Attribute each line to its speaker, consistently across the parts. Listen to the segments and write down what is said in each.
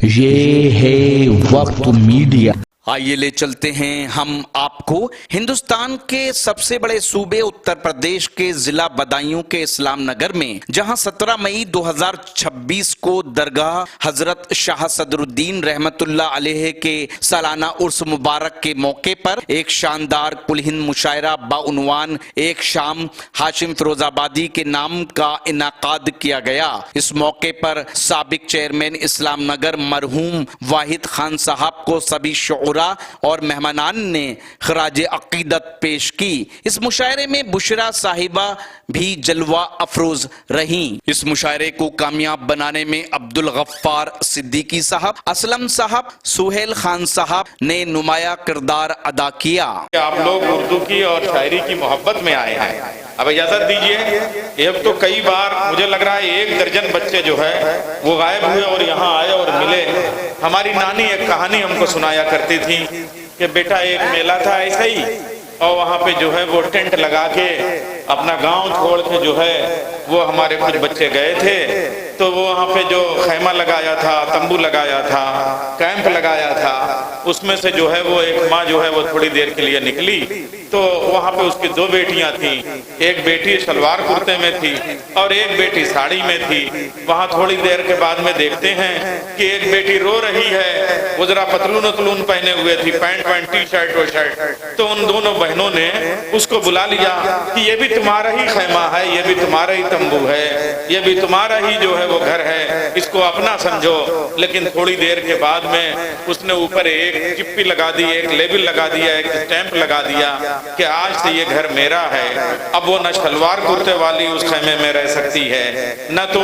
Speaker 1: ये है वक्त मीडिया।
Speaker 2: आइए ले चलते हैं हम आपको हिंदुस्तान के सबसे बड़े सूबे उत्तर प्रदेश के जिला बदायूं के इस्लाम नगर में, जहां 17 मई 2026 को दरगाह हजरत शाह सदरुद्दीन रहमतुल्लाह अलैह के सालाना उर्स मुबारक के मौके पर एक शानदार कुल-हिंद मुशायरा बाउनवान एक शाम हाशिम फिरोजाबादी के नाम का इनाकाद किया गया। इस मौके पर साबिक चेयरमैन इस्लाम नगर मरहूम वाहिद खान साहब को सभी शोरा और मेहमानान ने खराज अकीदत पेश की। इस मुशायरे में बुशरा साहिबा भी जलवा अफरोज रही। इस मुशायरे को कामयाब बनाने में अब्दुल गफ्फार सिद्दीकी साहब, असलम साहब, सुहेल खान साहब ने नुमाया किरदार अदा किया।
Speaker 3: आप लोग उर्दू की और शायरी की मोहब्बत में आए हैं, अब इजाजत दीजिए। अब तो कई बार मुझे लग रहा है 1 दर्जन बच्चे जो है वो गायब हुए और यहाँ आए और मिले। हमारी नानी एक कहानी हमको सुनाया करती थी कि बेटा एक मेला था ऐसा ही, और वहाँ पे जो है वो टेंट लगा के अपना गांव छोड़ के जो है वो हमारे कुछ बच्चे गए थे, तो वो वहाँ पे जो खैमा लगाया था, तंबू लगाया था, कैंप लगाया था, उसमें से जो है वो एक माँ जो है वो थोड़ी देर के लिए निकली, तो वहाँ पे उसकी 2 बेटियां थी। एक बेटी सलवार कुर्ते में थी और एक बेटी साड़ी में थी। वहाँ थोड़ी देर के बाद में देखते हैं कि एक बेटी रो रही है, वो जरा पतलून उतलून पहने हुए थी, पैंट टी शर्ट और शर्ट। तो उन दोनों बहनों ने उसको बुला लिया कि ये भी तुम्हारा ही खैमा है, ये भी तुम्हारा ही तंबू है, ये भी तुम्हारा ही जो है वो घर है, इसको अपना समझो। लेकिन थोड़ी देर के बाद में उसने ऊपर एक चिप्पी लगा दी, एक लेबल लगा दिया, एक स्टैंप लगा दिया कि आज से ये घर मेरा है। अब वो न सलवार कुर्ते वाली उस खैमे में रह सकती है, न तो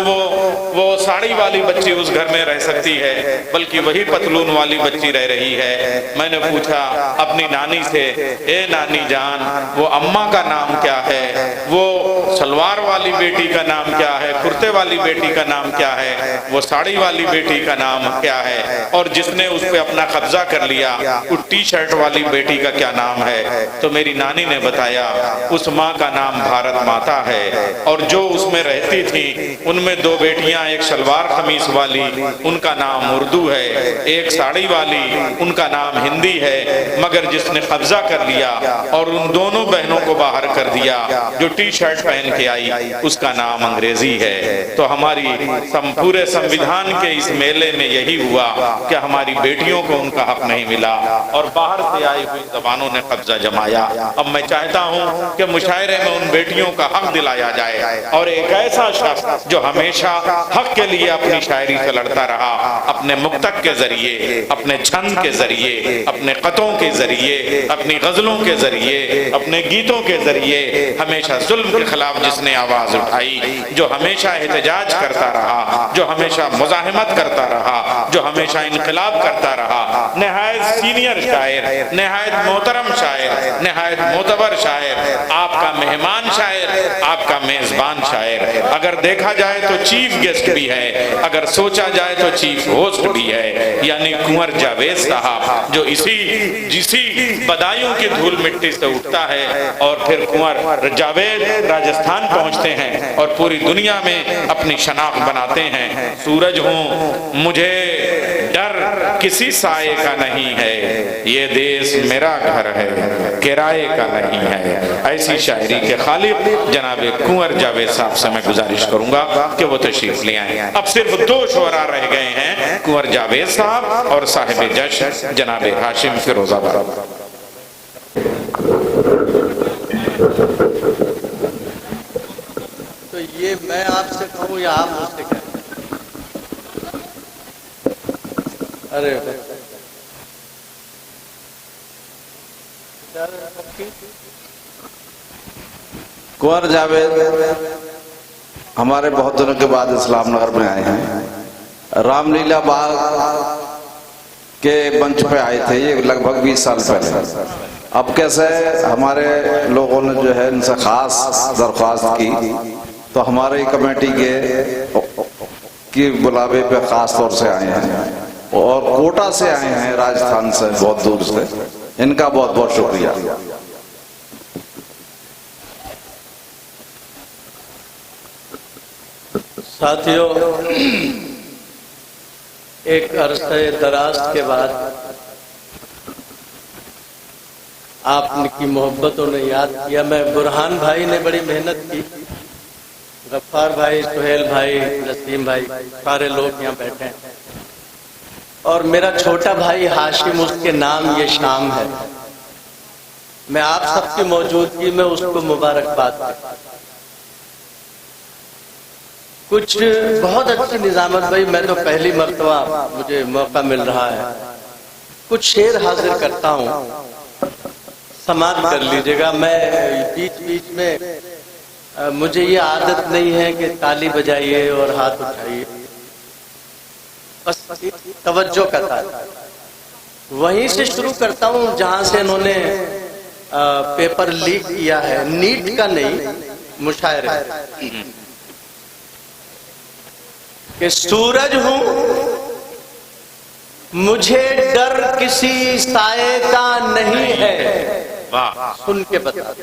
Speaker 3: वो साड़ी वाली बच्ची उस घर में रह सकती है, बल्कि वही पतलून वाली बच्ची रह रही है। मैंने पूछा अपनी नानी से, ए नानी जान, वो अम्मा का नाम क्या है, वो सलवार वाली बेटी का नाम क्या है, कुर्ते वाली बेटी का नाम क्या है, वो साड़ी वाली बेटी का नाम क्या है, और जिसने उस पर अपना कब्जा कर लिया वो टी शर्ट वाली बेटी का क्या नाम है। तो मेरी नानी ने बताया उस माँ का नाम भारत माता है, और जो उसमें रहती थी उनमें 2 बेटियां, एक सलवार कमीज वाली उनका नाम उर्दू है, एक साड़ी वाली उनका नाम हिंदी है, मगर जिसने कब्जा कर लिया और उन दोनों बहनों को बाहर कर दिया जो टी शर्ट पहन के आई, उसका नाम अंग्रेजी है। तो हमारी पूरे संविधान के इस मेले में यही हुआ कि हमारी बेटियों को उनका हक नहीं मिला और बाहर से आई हुई जबानों ने कब्जा जमाया। अब मैं चाहता हूं कि मुशायरे में उन बेटियों का हक दिलाया जाए, और एक ऐसा शख्स जो हमेशा हक के लिए अपनी शायरी से लड़ता रहा, अपने मुक्तक के जरिए, अपने छंद के जरिए, अपने कतों के जरिए, अपनी गजलों के जरिए, अपने गीतों के जरिए हमेशा जुल्म के खिलाफ जिसने आवाज उठाई, जो हमेशा एहतजाज करता रहा, जो हमेशा मुजाहिमत करता रहा, जो हमेशा इनकलाब करता रहा, निहायत सीनियर शायर, निहायत मोहतरम शायर, निहायत मोतबर शायर, आपका मेहमान शायर, आपका मेजबान शायर, अगर देखा जाए तो चीफ गेस्ट भी है, अगर सोचा जाए तो चीफ होस्ट भी है, यानी कुंवर जावेद साहब, जो जिसी बदायूं की धूल मिट्टी से उठता है और फिर कुंवर जावेद राजस्थान पहुंचते हैं और पूरी दुनिया में अपनी शनाख्त बनाते हैं। सूरज हूं, मुझे डर किसी साए का नहीं है, ये देश मेरा घर है, किराए का नहीं है। ऐसी शायरी के खालिक जनाब कुंवर जावेद साहब से मैं गुजारिश करूंगा कि वो तशरीफ ले आए। अब सिर्फ 2 शुअरा रह गए हैं, कुंवर जावेद साहब और साहिब जश्न जनाब हाशिम फिरोजाबाद।
Speaker 4: तो ये मैं आपसे कहूँ या आप मुझसे कहें? अरे
Speaker 5: कुंवर जावेद हमारे बहुत दिनों के बाद इस्लाम नगर में आए हैं। रामलीला बाग के मंच पे आए थे, ये लगभग 20 साल पहले। अब कैसे हमारे लोगों ने जो है इनसे खास दरख्वास्त की, तो हमारी कमेटी के बुलावे पे खास तौर से आए हैं और कोटा से आए हैं, राजस्थान से बहुत दूर से। इनका बहुत बहुत शुक्रिया।
Speaker 4: साथियों, एक अरसे दराज के बाद आपकी मोहब्बतों ने याद किया। मैं बुरहान भाई ने बड़ी मेहनत की, गफ्फार भाई, सुहेल भाई, नसीम भाई, सारे लोग यहाँ बैठे हैं, और मेरा छोटा भाई हाशिम, उसके नाम ये शाम है। मैं आप सबकी मौजूदगी में उसको मुबारकबाद करता हूं। कुछ बहुत अच्छी निजामत भाई, मैं तो पहली मर्तबा मुझे मौका मिल रहा है, कुछ शेर हाजिर करता हूँ, समाप्त कर लीजिएगा। मैं बीच बीच में मुझे ये आदत नहीं है कि ताली बजाइए और हाथ उठाइए, बस तवज्जो का था। वहीं से शुरू करता हूँ जहां से इन्होंने पेपर लीक किया है, नीट का नहीं, मुशायरे कि सूरज हूं मुझे डर किसी साए का नहीं है।
Speaker 3: वाह,
Speaker 4: सुन के बता।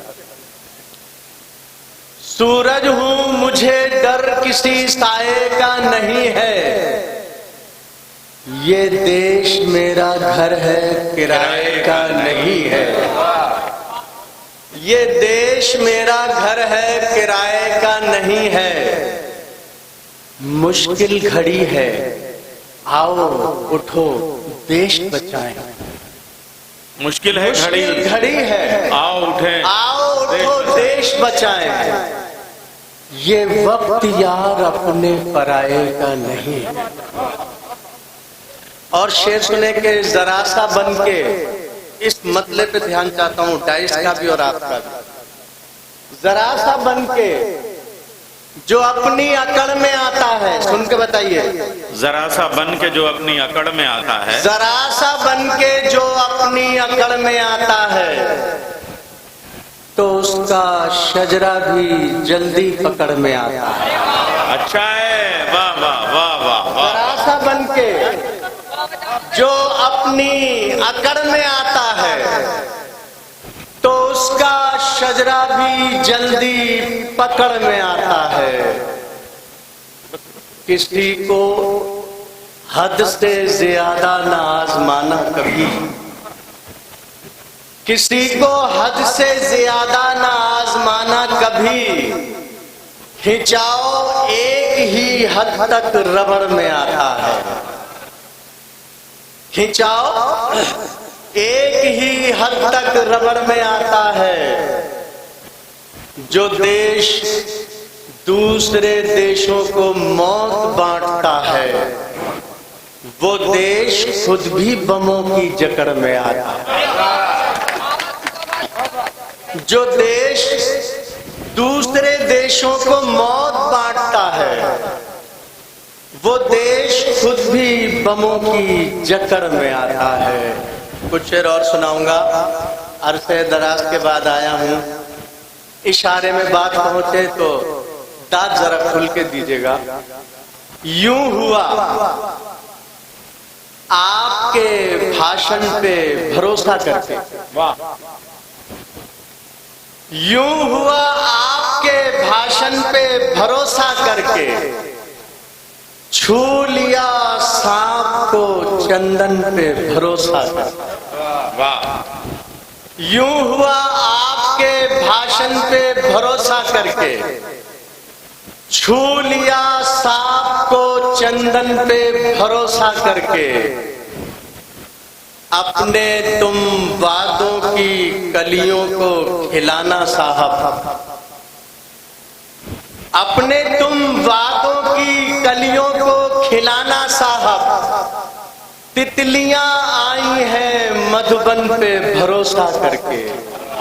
Speaker 4: सूरज हूं मुझे डर किसी साए का नहीं है, ये देश मेरा घर है किराए का नहीं है। ये देश मेरा घर है किराए का नहीं है, मुश्किल घड़ी है आओ उठो देश बचाएं।
Speaker 3: मुश्किल है
Speaker 4: घड़ी है
Speaker 3: आओ
Speaker 4: उठो देश बचाएं। ये वक्त यार अपने पराये का नहीं। और शेर सुने के जरा सा बन के, इस मतले पे ध्यान चाहता हूँ, डाइस का भी और आपका भी। जरा सा बन के जो अपनी अकड़ में आता है, सुन के बताइए।
Speaker 3: जरा सा बन के जो अपनी अकड़ में आता है,
Speaker 4: जरा सा बन के जो अपनी अकड़ में आता है, तो उसका शजरा भी जल्दी पकड़ में आता है।
Speaker 3: अच्छा है, वाह वाह वाह वाह वाह।
Speaker 4: जरा सा बन के जो अपनी अकड़ में आता है, तो उसका शजरा भी जल्दी पकड़ में आता है। किसी को हद से ज्यादा ना आजमाना कभी, किसी को हद से ज्यादा ना आजमाना कभी, खिंचाओ एक ही हद तक रबड़ में आता है। खिंचाओ एक ही हद तक रबड़ में आता है। जो देश दूसरे देशों को मौत बांटता है, वो देश खुद भी बमों की जकड़ में आता है। जो देश दूसरे देशों को मौत बांटता है, वो देश खुद भी बमों की जकड़ में आता है। कुछ शेर और सुनाऊंगा। अरसे दराज के बाद आया हूं, इशारे में बात पहुंचे तो दांत जरा खुल के दीजिएगा। यूं हुआ आपके भाषण पे भरोसा करके, यूं हुआ आपके भाषण पे भरोसा करके, छू लिया सांप को चंदन पे भरोसा करके। वाह। यूं हुआ आपके भाषण पे भरोसा करके, छू लिया सांप को चंदन पे भरोसा करके। अपने तुम वादों की कलियों को खिलाना साहब, अपने तुम वादों की कलियों को खिलाना साहब। तितलियां आई हैं मधुबन पे भरोसा करके।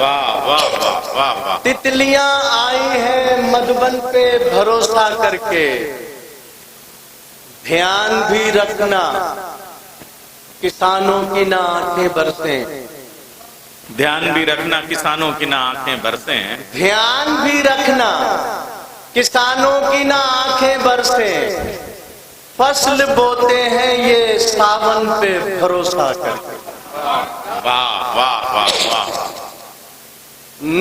Speaker 3: वाह वाह वाह वाह वाह।
Speaker 4: तितलियां आई हैं मधुबन पे भरोसा करके। ध्यान भी रखना किसानों की ना आंखें बरसें।
Speaker 3: ध्यान भी रखना किसानों की ना आंखें बरसें।
Speaker 4: ध्यान भी रखना किसानों की ना आंखें बरसें। फसल बोते हैं ये सावन पे भरोसा करके।
Speaker 3: वाह वाह वाह वाह।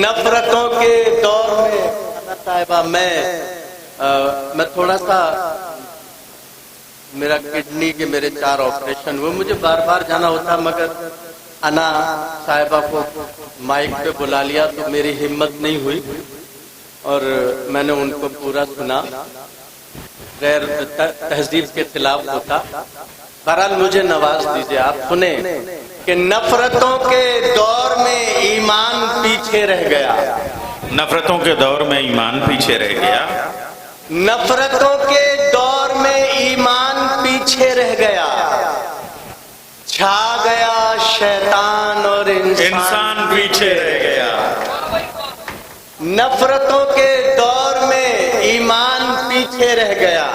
Speaker 4: नफरतों के दौर में साहिबा मैं थोड़ा सा मेरा किडनी के मेरे 4 ऑपरेशन हुए, मुझे बार बार जाना होता, मगर अना साहिबा को माइक पे बुला लिया तो मेरी हिम्मत नहीं हुई और मैंने उनको पूरा सुना। गैर तहजीब के खिलाफ होता। बहरहाल मुझे नवाज दीजिए, आप सुने कि नफरतों के दौर में ईमान पीछे रह गया।
Speaker 3: नफरतों के दौर में ईमान पीछे रह गया।
Speaker 4: नफरतों के दौर में ईमान पीछे रह गया। छा गया शैतान और
Speaker 3: इंसान पीछे रह गया।
Speaker 4: नफरतों के दौर में ईमान पीछे रह गया।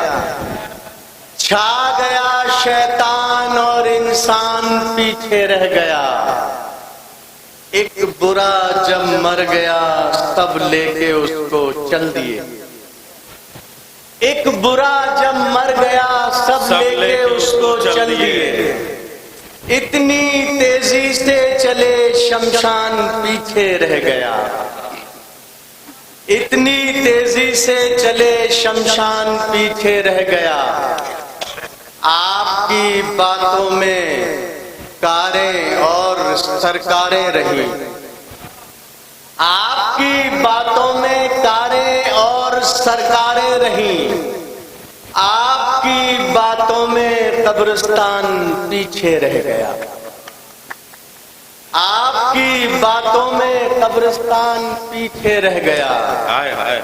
Speaker 4: छा गया शैतान और इंसान पीछे रह गया। एक बुरा जब मर गया सब लेके उसको चल दिए। एक बुरा जब मर गया सब लेके उसको चल दिए। इतनी तेजी से चले शमशान पीछे रह गया। इतनी तेजी से चले शमशान पीछे रह गया। आपकी बातों में कारें और सरकारें रही। आपकी बातों में कारें और सरकारें रही। आपकी बातों में कब्रिस्तान पीछे रह गया। आपकी बातों में कब्रिस्तान पीछे रह गया।
Speaker 3: हाय हाय।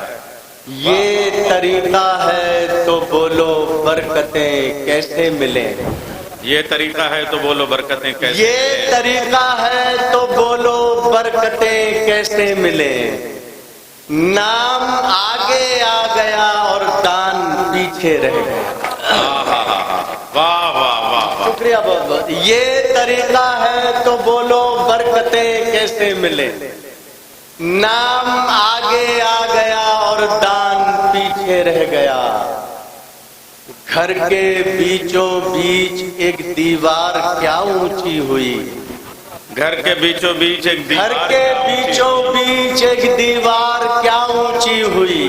Speaker 4: ये तरीका है तो बोलो बरकतें कैसे मिले।
Speaker 3: ये तरीका है तो बोलो बरकतें कैसे
Speaker 4: ये
Speaker 3: मिले।
Speaker 4: तरीका है तो बोलो बरकतें कैसे मिले। नाम आगे आ गया और दान पीछे रह गया।
Speaker 3: वाह वाह वाह।
Speaker 4: शुक्रिया बहुत बहुत। ये तरीका है तो बोलो बरकतें कैसे मिले। नाम आगे आ गया और दान पीछे रह गया। घर के बीचों बीच एक दीवार क्या ऊंची हुई।
Speaker 3: घर के बीचों बीच एक दीवार।
Speaker 4: घर के बीचों बीच एक दीवार क्या ऊंची हुई।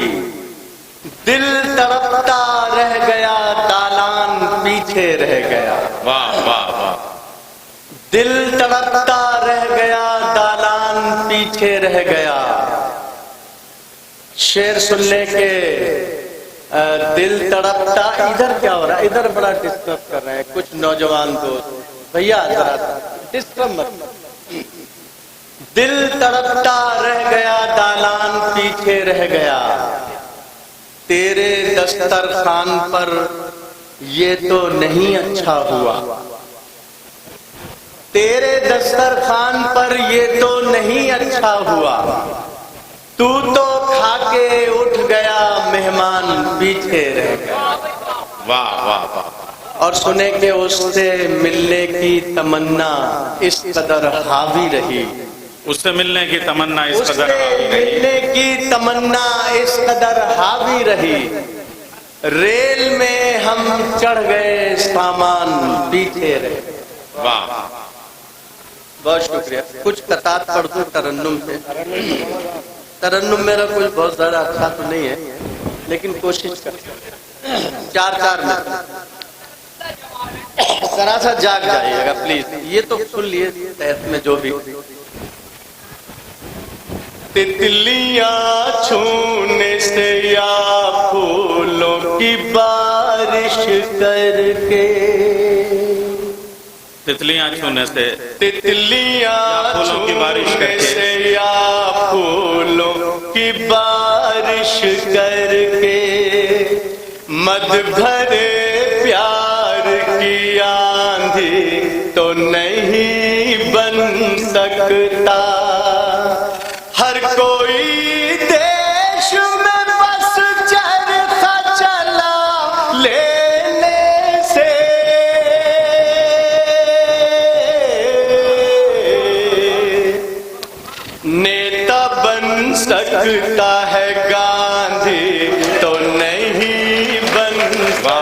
Speaker 4: दिल तड़पता रह गया दालान पीछे रह गया।
Speaker 3: वाह वाह वाह।
Speaker 4: दिल तड़पता रह गया दालान पीछे रह गया। शेर सुनने के दिल तड़पता। इधर क्या हो रहा है, इधर बड़ा डिस्टर्ब कर रहे हैं कुछ नौजवान दोस्त। भैया जरा डिस्टर्ब मत। दिल तड़पता रह गया दालान पीछे रह गया। तेरे दस्तरखान पर ये तो नहीं अच्छा हुआ। तेरे दस्तरखान पर ये तो नहीं अच्छा हुआ। तू तो खाके उठ गया मेहमान पीछे रह गया।
Speaker 3: वाह वाह वाह।
Speaker 4: और सुने कि उससे मिलने की तमन्ना इस कदर हावी रही।
Speaker 3: उससे मिलने की तमन्ना इस कदर
Speaker 4: उससे
Speaker 3: हावी रही।
Speaker 4: मिलने की तमन्ना इस कदर हावी रही। रेल में हम चढ़ गए सामान पीछे रहे।
Speaker 3: वाह।
Speaker 4: बहुत शुक्रिया। कुछ कतार पढ़ दूं तरन्नुम से। तरन्नुम मेरा कुछ बहुत ज्यादा अच्छा तो नहीं है लेकिन कोशिश कर। 4-4 में जरा सा जाग जाइएगा प्लीज। ये तो सुन लिए तहत में जो भी। तितलियां छूने से या फूलों की बारिश करके।
Speaker 3: तितलियां छूने से।
Speaker 4: तितलियां
Speaker 3: फूलों की बारिश करके।
Speaker 4: या फूलों की बारिश करके। मद भरे प्यार की आंधी तो नहीं बन सकता। हर कोई देश में बस चरखा चला लेने से। नेता बन सकता है गांधी तो नहीं बन सकता।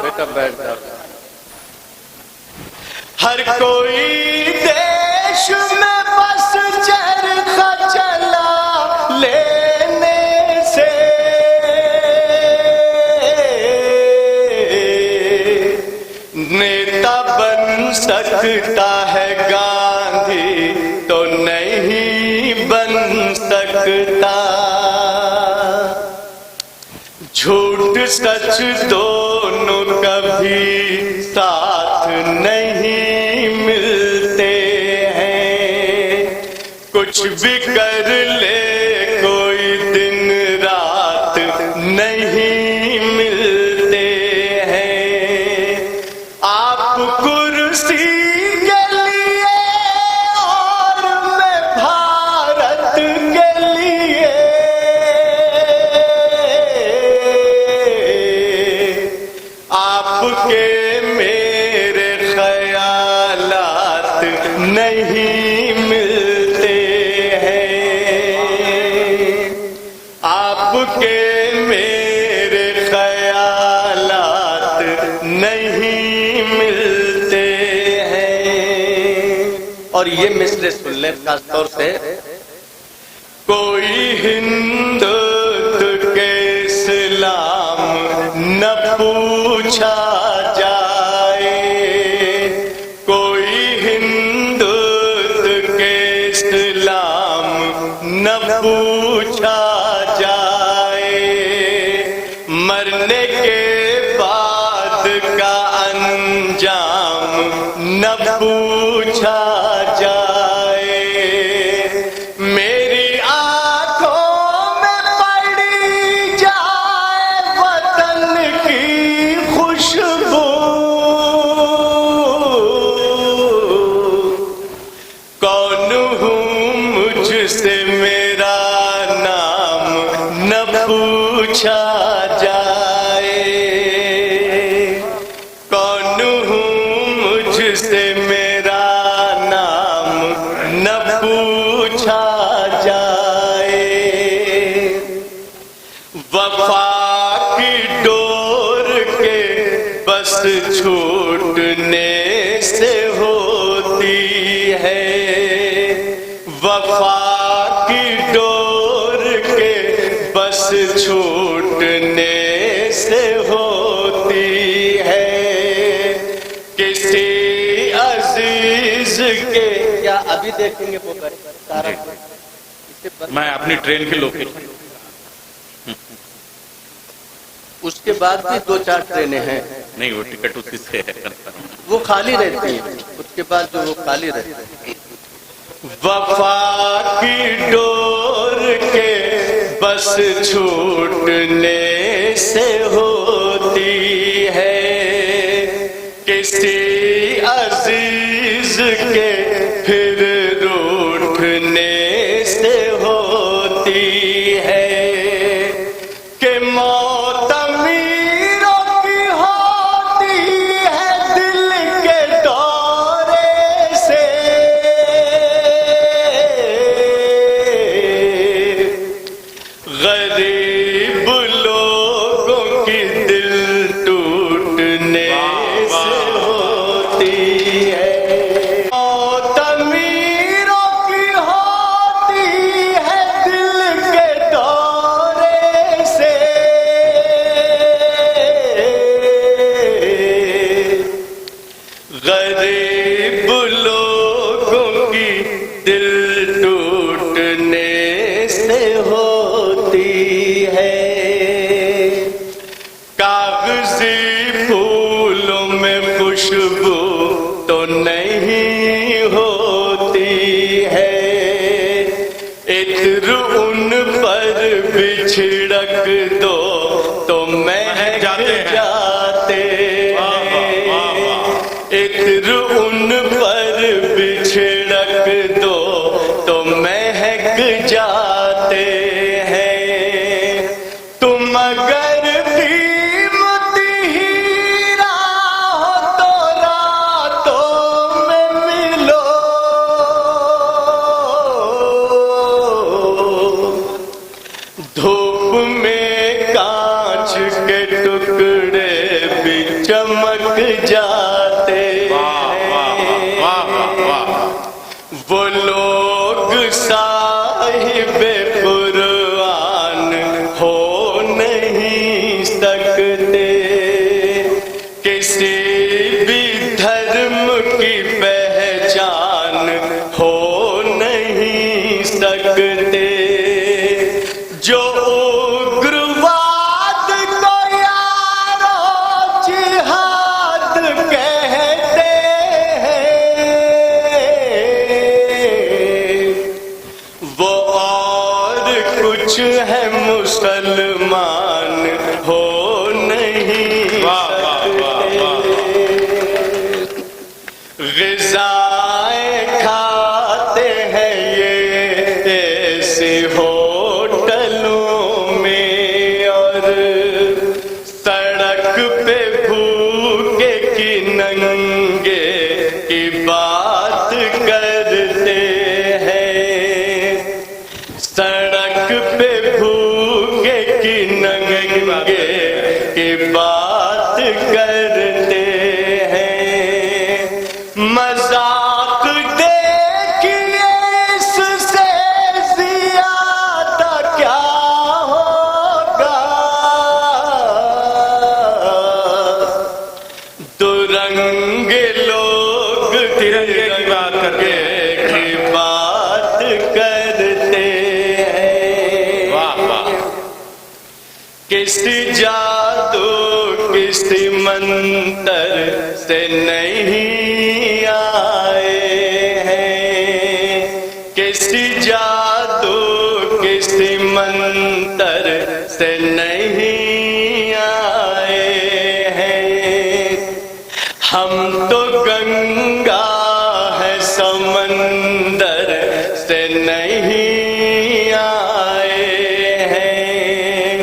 Speaker 4: बेटा बैठ जाओ। हर कोई देश में बस चरखा चला लेने सकता है गांधी तो नहीं बन सकता। झूठ सच दोनों कभी साथ नहीं मिलते हैं। कुछ भी कर ले कोई दिन रात नहीं मिलते हैं। आप कुर्सी के लिए और मैं भारत के लिए, आपके मेरे ख्यालात नहीं मिलते हैं। आपके मेरे ख्यालात नहीं मिलते हैं। और ये मिसरे सुन ले खास तौर से, कोई हिंदुत्व के इस्लाम न पूछा जाए। कोई हिंदुत्व के इस्लाम न पूछा जाए। मरने के बाद का अंजाम न पूछा जाए। मेरी आंखों में पड़ी जाए वतन की खुशबू। कौन हूँ मुझसे मेरा नाम न पूछा जाए। कौन हूँ मुझसे मेरा नाम न पूछा जाए। वफा की डोर के बस छूटने से होती है। वफा की डोर के बस छूटने से होती है। किसी अजीज के, क्या अभी देखेंगे सारा?
Speaker 3: मैं अपनी ट्रेन की लोकेशन,
Speaker 4: उसके बाद भी 2-4 ट्रेनें हैं,
Speaker 3: नहीं वो टिकट उसी से है confirm।
Speaker 4: वो खाली रहती हैं। उसके बाद जो वो खाली रहती है। वफा की डोर के बस छूटने से होती है। किसी अजीज के फिर रूठने से होती है। कि मौत अमीरों की होती है दिल के दौरे से। गरीब लोगों की दिल टूटने से होती है। मौत अमीरों की होती है दिल के दौरे से। गरीब लोगों की दिल टूटने से होती है। कागजी फूलों में खुशबू तो नहीं होती है। इत्र उन पर भी छिड़क दो तो महक जाते हैं। इत्र उन पर भी छिड़क दो तो महक जाते हैं। तुम अगर कीमती हीरा हो तो रातों में मिलो। धूप में कांच के टुकड़े भी चमक जाते हैं। वो लोग साहिबे कुरान हो नहीं सकते। किसी भी धर्म की की बात करते हैं, मजाक देखिए इससे ज्यादा क्या होगा। दुरंग लोग
Speaker 3: तिरंगे की बात करके
Speaker 4: की बात करते हैं।
Speaker 3: वाह वाह।
Speaker 4: किस जादू किस मंतर से नहीं आए हैं, किस जादू किस मंतर से नहीं आए हैं। हम तो गंगा है समंदर से नहीं आए हैं।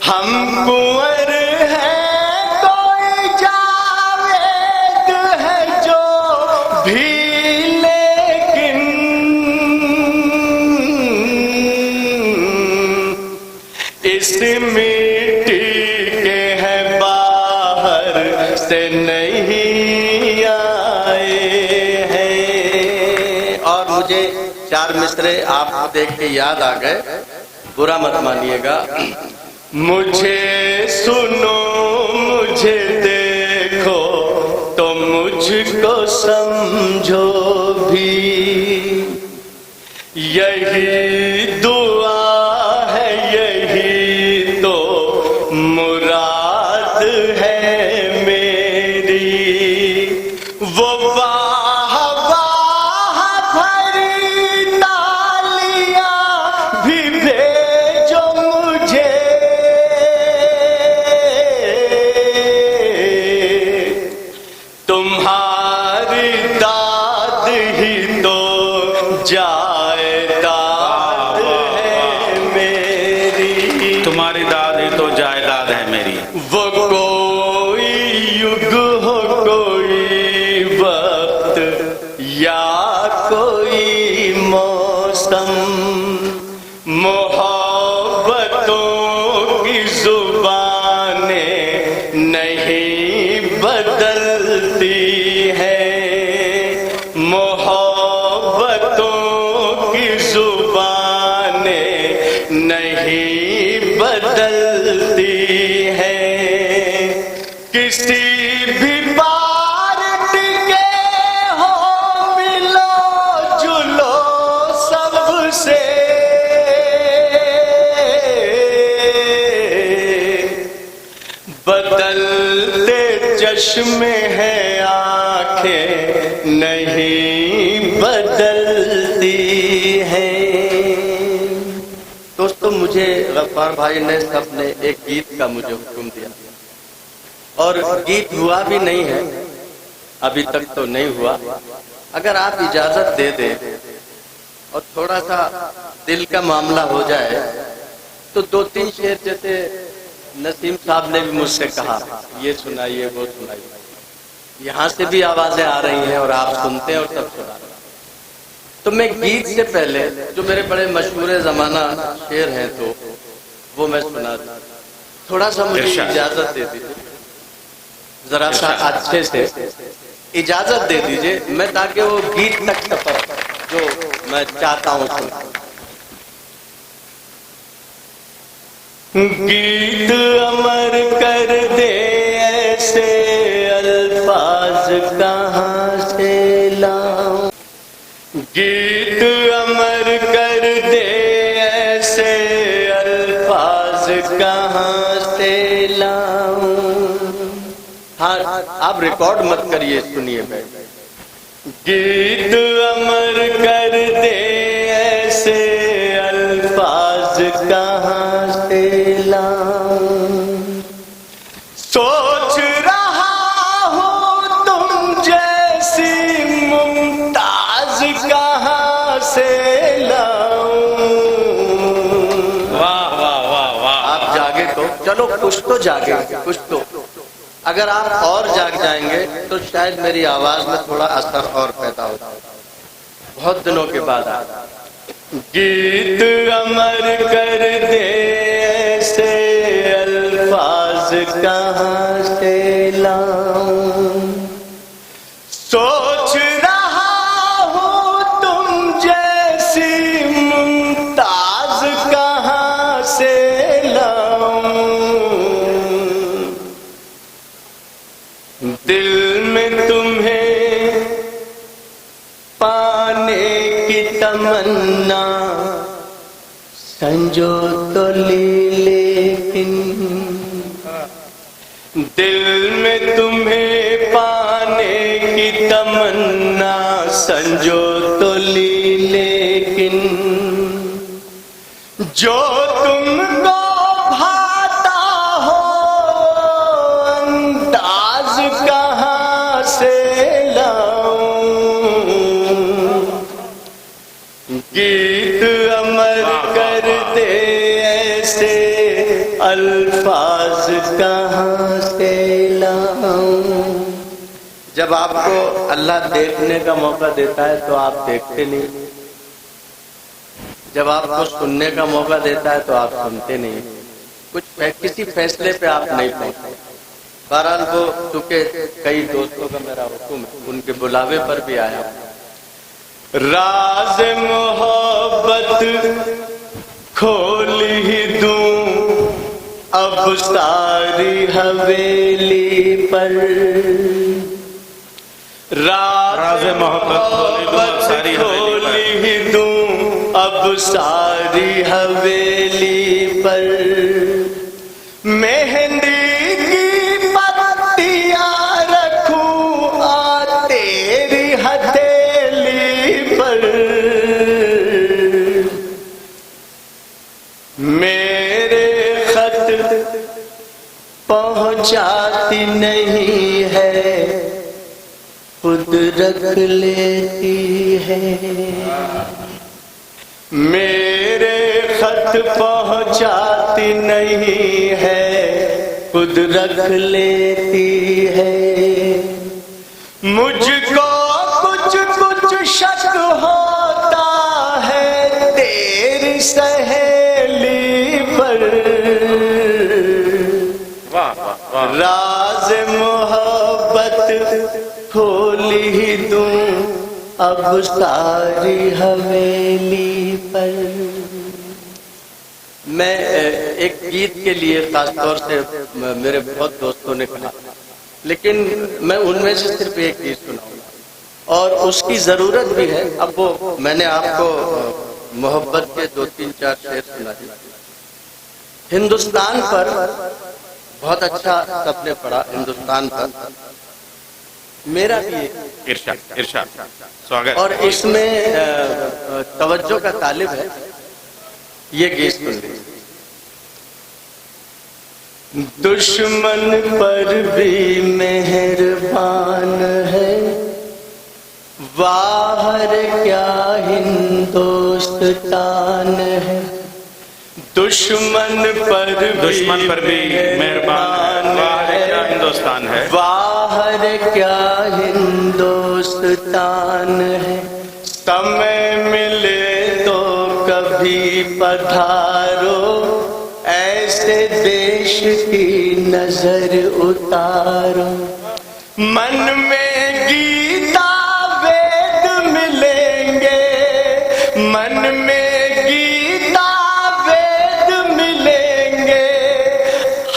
Speaker 4: हम कुंवर हैं कोई जावेद है जो भी, लेकिन इस मिट्टी के हैं बाहर से नहीं आए हैं। और मुझे चार मिसरे आप देख के याद आ गए, बुरा मत मानिएगा। मुझे सुनो मुझे देखो तो मुझको समझो भी, यही दुआ है यही तो मुराद है मेरी। वो वाह वाह भरी तालियां भी भेजो मुझे, तुम्हारी दाद ही तो जायदाद है मेरी।
Speaker 3: तुम्हारी दाद ही तो जायदाद है मेरी।
Speaker 4: वो कोई युग हो कोई वक्त या कोई मौसम, मोहब्बतों की जुबानें नहीं बदलती है, मोहब्बतों की जुबानें नहीं बदलती है। किसी भी पार्टी के हो मिलो जुलो सबसे, बदलते चश्मे हैं आंखें नहीं बदलती हैं। दोस्तों मुझे गफ्फार भाई ने सबने एक गीत का मुझे हुक्म दिया, और गीत हुआ भी नहीं है अभी तक तो नहीं हुआ। अगर आप इजाजत दे दें और थोड़ा सा दिल का मामला हो जाए तो दो तीन शेर, जैसे नसीम साहब ने भी मुझसे कहा ये सुनाइए वो सुनाइए, यहाँ से भी आवाजें आ रही हैं और आप सुनते हैं और सब सुना रहे हैं। तो मैं गीत से पहले जो मेरे बड़े मशहूर जमाना शेर हैं तो वो मैं सुना दूं। थोड़ा सा मुझे इजाजत दे दीजिए, जरा सा अच्छे से इजाजत दे दीजिए, मैं ताकि वो गीत तक सफर जो मैं चाहता हूँ सुना। गीत अमर कर दे ऐसे अल्फाज कहाँ से लाऊं, गीत अमर कर दे ऐसे अल्फाज कहाँ से लाऊं। हाँ आप रिकॉर्ड मत करिए, सुनिए मैं। गीत अमर कर दे ऐसे अल्फाज कहाँ से लाऊं, सोच रहा हूँ तुम जैसी मुमताज कहाँ से लाऊं।
Speaker 3: वाह वाह वाह वाह।
Speaker 4: आप जागे तो चलो, कुछ तो जागे, कुछ तो। अगर आप और जाग जाएंगे तो शायद मेरी आवाज में थोड़ा असर और पैदा होता, बहुत दिनों के बाद आया। गीत अमर कर दे ऐसे अल्फाज राज कहाँ से लाऊं, सोच रहा हूँ तुम जैसी मुमताज कहाँ से लाऊं, दिल में तुम्हें पाने की तमन्ना संजो तो ली, लेकिन दिल में तुम्हें पाने की तमन्ना संजो तो ली, लेकिन जो तुमको भाता हो अंदाज कहाँ से लाऊं, गीत अमर कर दे ऐसे अल्फाज कहाँ से लाऊं। जब आपको अल्लाह देखने का मौका देता है तो आप देखते नहीं, जब आपको सुनने का मौका देता है तो आप सुनते नहीं, किसी फैसले पे आप नहीं पहुंचते। बहरहाल वो चूंकि कई दोस्तों का मेरा हुक्म है, उनके बुलावे पर भी आया। राज मोहब्बत खोल ही दूं अब सारी हवेली पर, राज मोहब्बत खोल ही दूं अब सारी हवेली पर, मेहंदी की पत्तियां रखूं आ तेरी हथेली पर, मेरे खत पहुंचाती नहीं है खुद रख लेती है, मेरे खत पहुंचाती नहीं है खुद रख लेती है, मुझको कुछ कुछ शक होता है तेरी सहेली पर, राज मोहब्बत खोल ही दूं अब सारी हवेली पर। मैं एक गीत के लिए खास तौर से मेरे बहुत दोस्तों ने कहा, लेकिन मैं उनमें से सिर्फ एक गीत सुनाऊंगा और उसकी जरूरत भी है। अब वो मैंने आपको मोहब्बत के 2-3-4 शेर सुना दिए। हिंदुस्तान पर बहुत अच्छा सबने पढ़ा, हिंदुस्तान पर मेरा भी
Speaker 3: इरशाद इरशाद स्वागत।
Speaker 4: और इसमें तवज्जो का तालिब है, ये गीत सुन लीजिए। दुश्मन पर भी मेहरबान है, वाहर क्या हिंदुस्तान है, दुश्मन पर भी
Speaker 3: मेहरबान है, वाहर क्या हिंदुस्तान है,
Speaker 4: वाहर क्या हिंदुस्तान है, समय मिले तो कभी पधारो, ऐसे देश की नजर उतारो, मन में गीता वेद मिलेंगे, मन में गीता वेद मिलेंगे,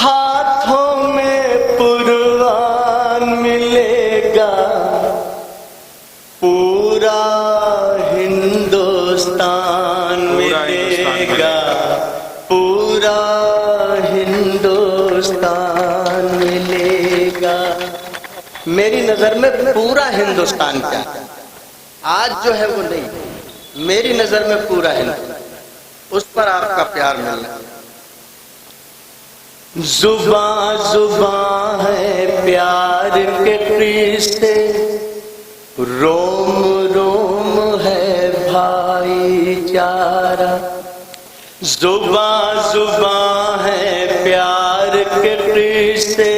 Speaker 4: हाथों में कुरान मिलेगा, पूरा हिंदुस्तान मिलेगा, पूरा हिंदुस्तान मिलेगा। मेरी नजर में पूरा हिंदुस्तान क्या है, आज जो है वो नहीं, मेरी नजर में पूरा हिंदुस्तान, उस पर आपका प्यार मिलना। जुबां जुबां है प्यार के रिश्ते, रोम रोम है भाईचारा, जुबां जुबां है प्यार के रिश्ते,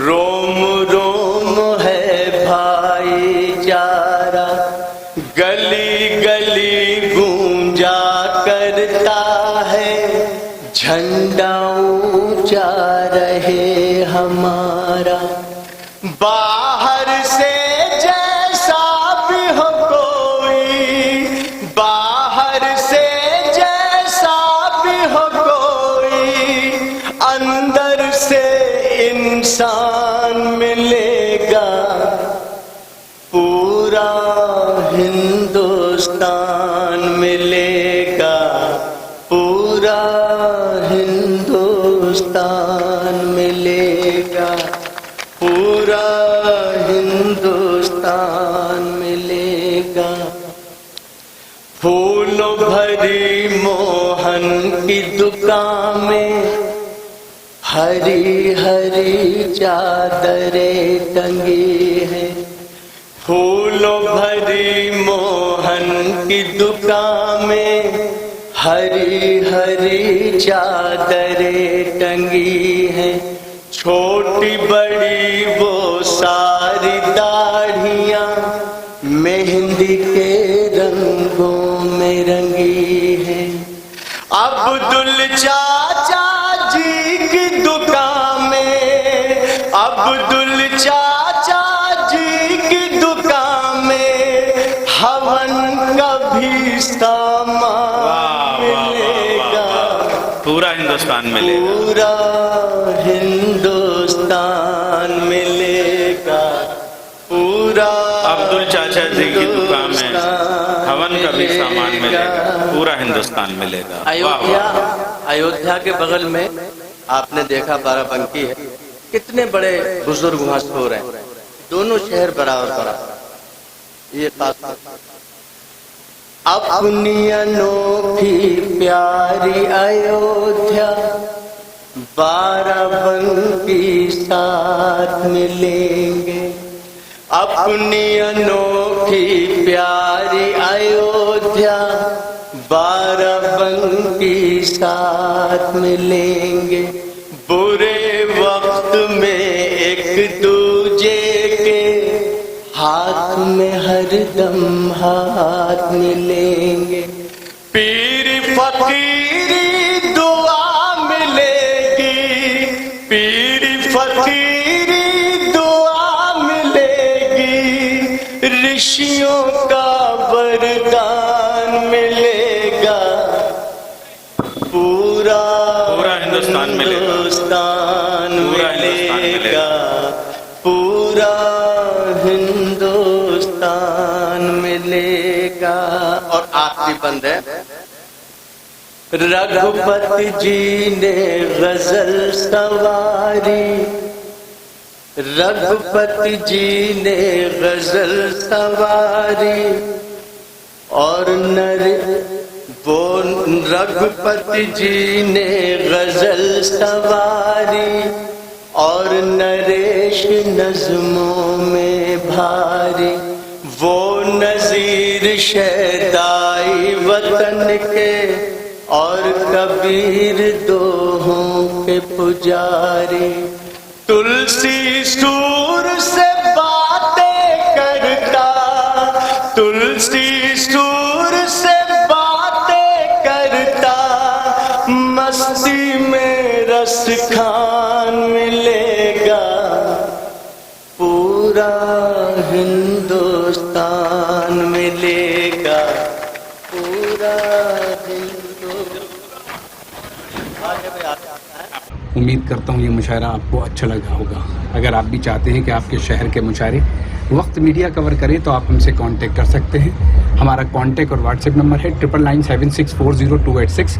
Speaker 4: रोम रोम है भाईचारा, गली गली गूंजा करता है झंडा ऊंचा रहे रखे हमारा। बाहर से जैसा भी हो कोई, बाहर से जैसा भी हो कोई, अंदर से इंसान मिलेगा। पूरा हिंदुस्तान मिलेगा, पूरा हिंदुस्तान मिलेगा, पूरा हिंदुस्तान मिलेगा। फूलों भरी मोहन की दुकान में हरी हरी चादरें टंगी है। फूलों भरी मोहन की दुकान में हरी हरी चादरें टंगी हैं। छोटी बड़ी वो सारी दाढ़ियां मेहंदी के रंगों में रंगी हैं। अब्दुल चाचा जी की दुकान में, अब्दुल चाचा जी की दुकान में हवन का भी सामान मिलेगा।
Speaker 3: पूरा हिंदुस्तान मिलेगा,
Speaker 4: पूरा हिंदुस्तान मिलेगा, पूरा।
Speaker 3: अब्दुल चाचा जी की दुकान में हवन का भी सामान मिलेगा, पूरा हिंदुस्तान मिलेगा।
Speaker 4: अयोध्या, अयोध्या के बगल में आपने देखा बाराबंकी है, कितने बड़े बुजुर्ग वहां सो रहे हैं। दोनों शहर बराबर बराबर। ये बात अपनी अनोखी प्यारी अयोध्या बाराबंकी साथ मिलेंगे। अपनी अनोखी प्यारी अयोध्या बाराबंकी साथ मिलेंगे। बुरे वक्त में एक दूजे के हाथ में हरदम हाथ मिलेंगे। पीर फकीरी दुआ मिलेगी, पीर फकीरी दुआ मिलेगी। ऋषियों का वरदान मिलेगा। पूरा
Speaker 3: हिंदुस्तान मिलेगा,
Speaker 4: हिंदुस्तान
Speaker 3: पूरा हिंदुस्तान
Speaker 4: मिलेगा, पूरा हिंदुस्तान मिलेगा। और आखिरी बंद है। रघुपति जी ने गजल सवारी, रघुपति जी ने गजल सवारी। और वो रघुपति जी ने गजल सवारी। और नरेश नज़्मों में भारी। वो नज़ीर शहदाई वतन के और कबीर दोहों के पुजारी। तुलसी सूर से बातें करता, तुलसी सूर से बातें करता। मस्ती में रस खान मिलेगा। पूरा हिंदुस्तान मिलेगा, पूरा
Speaker 6: उम्मीद करता हूँ ये मुशायरा आपको अच्छा लगा होगा। अगर आप भी चाहते हैं कि आपके शहर के मुशायरे वक्त मीडिया कवर करें तो आप हमसे कांटेक्ट कर सकते हैं। हमारा कांटेक्ट और व्हाट्सएप नंबर है 9997640286।